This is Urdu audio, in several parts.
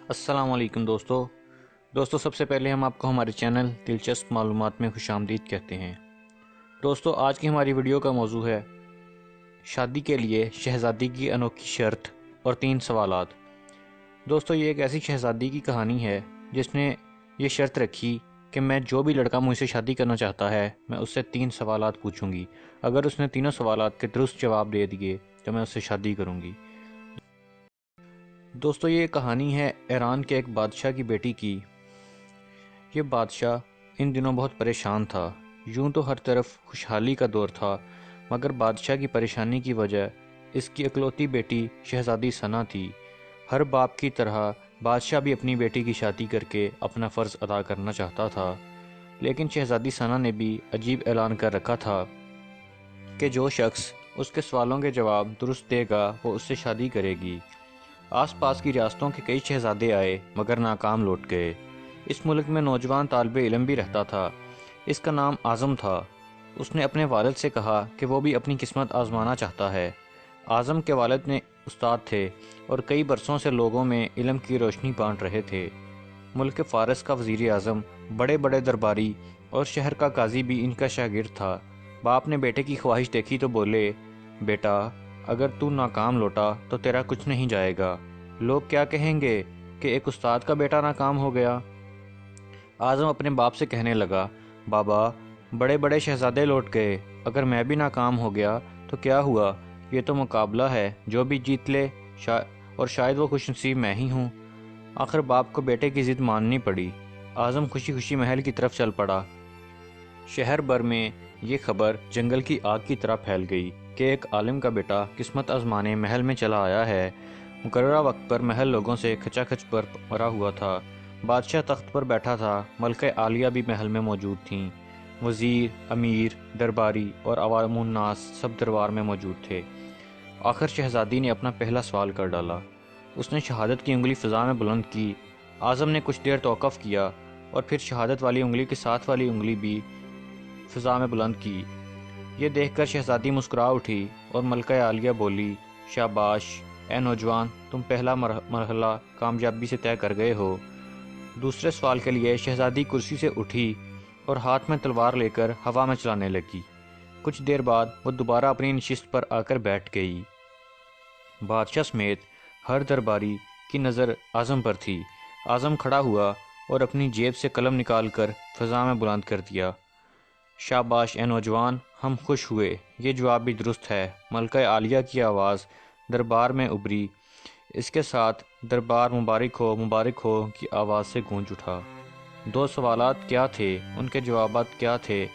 السلام علیکم دوستو سب سے پہلے ہم آپ کو ہمارے چینل دلچسپ معلومات میں خوش آمدید کہتے ہیں۔ دوستو آج کی ہماری ویڈیو کا موضوع ہے شادی کے لیے شہزادی کی انوکھی شرط اور 3 سوالات۔ دوستو یہ ایک ایسی شہزادی کی کہانی ہے جس نے یہ شرط رکھی کہ میں جو بھی لڑکا مجھ سے شادی کرنا چاہتا ہے میں اس سے 3 سوالات پوچھوں گی، اگر اس نے تینوں سوالات کے درست جواب دے دیے تو میں اس سے شادی کروں گی۔ دوستو یہ کہانی ہے ایران کے ایک بادشاہ کی بیٹی کی۔ یہ بادشاہ ان دنوں بہت پریشان تھا، یوں تو ہر طرف خوشحالی کا دور تھا، مگر بادشاہ کی پریشانی کی وجہ اس کی اکلوتی بیٹی شہزادی ثنا تھی۔ ہر باپ کی طرح بادشاہ بھی اپنی بیٹی کی شادی کر کے اپنا فرض ادا کرنا چاہتا تھا، لیکن شہزادی ثنا نے بھی عجیب اعلان کر رکھا تھا کہ جو شخص اس کے سوالوں کے جواب درست دے گا وہ اس سے شادی کرے گی۔ آس پاس کی ریاستوں کے کئی شہزادے آئے مگر ناکام لوٹ گئے۔ اس ملک میں نوجوان طالب علم بھی رہتا تھا، اس کا نام اعظم تھا۔ اس نے اپنے والد سے کہا کہ وہ بھی اپنی قسمت آزمانا چاہتا ہے۔ اعظم کے والد نے استاد تھے اور کئی برسوں سے لوگوں میں علم کی روشنی بانٹ رہے تھے۔ ملک فارس کا وزیر اعظم، بڑے بڑے درباری اور شہر کا قاضی بھی ان کا شاگرد تھا۔ باپ نے بیٹے کی خواہش دیکھی تو بولے، بیٹا اگر تو ناکام لوٹا تو تیرا کچھ نہیں جائے گا، لوگ کیا کہیں گے کہ ایک استاد کا بیٹا ناکام ہو گیا۔ اعظم اپنے باپ سے کہنے لگا، بابا بڑے بڑے شہزادے لوٹ گئے، اگر میں بھی ناکام ہو گیا تو کیا ہوا، یہ تو مقابلہ ہے، جو بھی جیت لے اور شاید وہ خوش نصیب میں ہی ہوں۔ آخر باپ کو بیٹے کی ضد ماننی پڑی۔ اعظم خوشی خوشی محل کی طرف چل پڑا۔ شہر بھر میں یہ خبر جنگل کی آگ کی طرح پھیل گئی کہ ایک عالم کا بیٹا قسمت آزمانے محل میں چلا آیا ہے۔ مقررہ وقت پر محل لوگوں سے کھچا کھچ بھرا ہوا تھا۔ بادشاہ تخت پر بیٹھا تھا، ملکہ عالیہ بھی محل میں موجود تھیں۔ وزیر، امیر، درباری اور عوام الناس سب دربار میں موجود تھے۔ آخر شہزادی نے اپنا پہلا سوال کر ڈالا۔ اس نے شہادت کی انگلی فضا میں بلند کی۔ اعظم نے کچھ دیر توقف کیا اور پھر شہادت والی انگلی کے ساتھ والی انگلی بھی فضا میں بلند کی۔ یہ دیکھ کر شہزادی مسکرا اٹھی اور ملکہ عالیہ بولی، شاباش اے نوجوان، تم پہلا مرحلہ کامیابی سے طے کر گئے ہو۔ دوسرے سوال کے لیے شہزادی کرسی سے اٹھی اور ہاتھ میں تلوار لے کر ہوا میں چلانے لگی۔ کچھ دیر بعد وہ دوبارہ اپنی نشست پر آ کر بیٹھ گئی۔ بادشاہ سمیت ہر درباری کی نظر اعظم پر تھی۔ اعظم کھڑا ہوا اور اپنی جیب سے قلم نکال کر فضا میں بلند کر دیا، شاباش اے نوجوان، ہم خوش ہوئے، یہ جواب بھی درست ہے۔ ملکہ عالیہ کی آواز دربار میں ابھری، اس کے ساتھ دربار مبارک ہو کی آواز سے گونج اٹھا۔ 2 سوالات کیا تھے، ان کے جوابات کیا تھے؟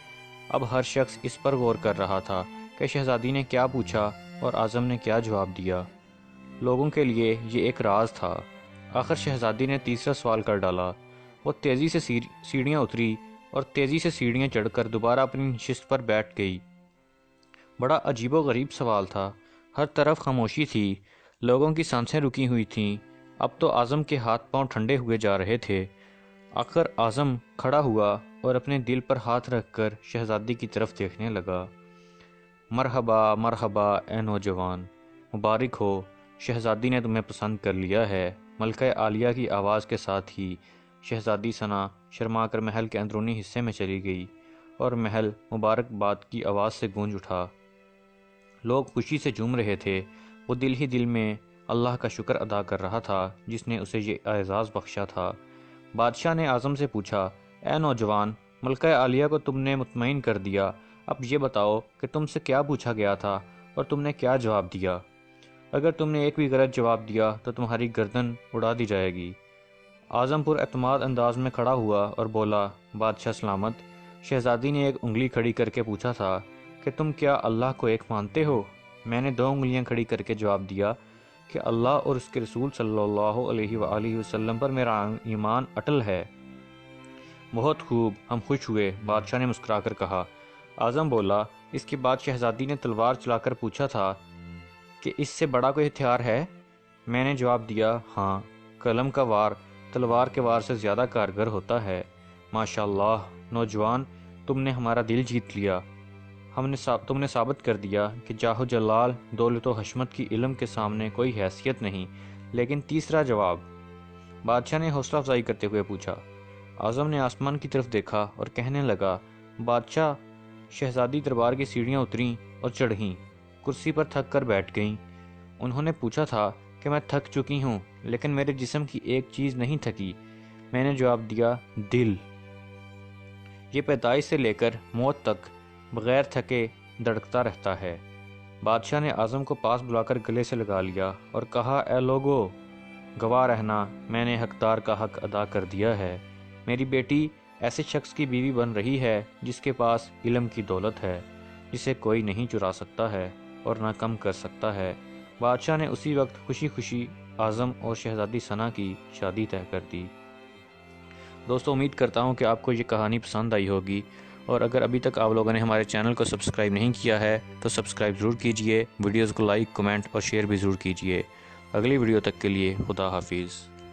اب ہر شخص اس پر غور کر رہا تھا کہ شہزادی نے کیا پوچھا اور اعظم نے کیا جواب دیا۔ لوگوں کے لیے یہ ایک راز تھا۔ آخر شہزادی نے تیسرا سوال کر ڈالا۔ وہ تیزی سے سیڑھیاں اتری اور تیزی سے سیڑھیاں چڑھ کر دوبارہ اپنی نشست پر بیٹھ گئی۔ بڑا عجیب و غریب سوال تھا۔ ہر طرف خاموشی تھی، لوگوں کی سانسیں رکی ہوئی تھیں۔ اب تو اعظم کے ہاتھ پاؤں ٹھنڈے ہوئے جا رہے تھے۔ آخر اعظم کھڑا ہوا اور اپنے دل پر ہاتھ رکھ کر شہزادی کی طرف دیکھنے لگا۔ مرحبا مرحبا اے نوجوان، مبارک ہو، شہزادی نے تمہیں پسند کر لیا ہے۔ ملکہ عالیہ کی آواز کے ساتھ ہی شہزادی ثنا شرما کر محل کے اندرونی حصے میں چلی گئی اور محل مبارکباد کی آواز سے گونج اٹھا۔ لوگ خوشی سے جھوم رہے تھے۔ وہ دل ہی دل میں اللہ کا شکر ادا کر رہا تھا جس نے اسے یہ اعزاز بخشا تھا۔ بادشاہ نے اعظم سے پوچھا، اے نوجوان، ملکہ عالیہ کو تم نے مطمئن کر دیا، اب یہ بتاؤ کہ تم سے کیا پوچھا گیا تھا اور تم نے کیا جواب دیا؟ اگر تم نے ایک بھی غلط جواب دیا تو تمہاری گردن اڑا دی جائے گی۔ اعظم پر اعتماد انداز میں کھڑا ہوا اور بولا، بادشاہ سلامت، شہزادی نے ایک انگلی کھڑی کر کے پوچھا تھا کہ تم کیا اللہ کو ایک مانتے ہو؟ میں نے 2 انگلیاں کھڑی کر کے جواب دیا کہ اللہ اور اس کے رسول صلی اللہ علیہ وآلہ وسلم پر میرا ایمان اٹل ہے۔ بہت خوب، ہم خوش ہوئے، بادشاہ نے مسکرا کر کہا۔ اعظم بولا، اس کے بعد شہزادی نے تلوار چلا کر پوچھا تھا کہ اس سے بڑا کوئی ہتھیار ہے؟ میں نے جواب دیا، ہاں، قلم کا وار تلوار کے وار سے زیادہ کارگر ہوتا ہے۔ ماشاءاللہ نوجوان، تم نے ہمارا دل جیت لیا۔ تم نے ثابت کر دیا کہ جاہ و جلال، دولت و حشمت کی علم کے سامنے کوئی حیثیت نہیں۔ لیکن تیسرا جواب؟ بادشاہ نے حوصلہ افزائی کرتے ہوئے پوچھا۔ اعظم نے آسمان کی طرف دیکھا اور کہنے لگا، بادشاہ، شہزادی دربار کی سیڑھیاں اتریں اور چڑھیں، کرسی پر تھک کر بیٹھ گئیں۔ انہوں نے پوچھا تھا کہ میں تھک چکی ہوں، لیکن میرے جسم کی ایک چیز نہیں تھکی۔ میں نے جواب دیا، دل۔ یہ پیدائش سے لے کر موت تک بغیر تھکے دھڑکتا رہتا ہے۔ بادشاہ نے اعظم کو پاس بلا کر گلے سے لگا لیا اور کہا، اے لوگو، گواہ رہنا، میں نے حقدار کا حق ادا کر دیا ہے۔ میری بیٹی ایسے شخص کی بیوی بن رہی ہے جس کے پاس علم کی دولت ہے، جسے کوئی نہیں چرا سکتا ہے اور نہ کم کر سکتا ہے۔ بادشاہ نے اسی وقت خوشی خوشی اعظم اور شہزادی ثنا کی شادی طے کر دی۔ دوستو، امید کرتا ہوں کہ آپ کو یہ کہانی پسند آئی ہوگی، اور اگر ابھی تک آپ لوگوں نے ہمارے چینل کو سبسکرائب نہیں کیا ہے تو سبسکرائب ضرور کیجئے، ویڈیوز کو لائک، کمنٹ اور شیئر بھی ضرور کیجئے۔ اگلی ویڈیو تک کے لیے خدا حافظ۔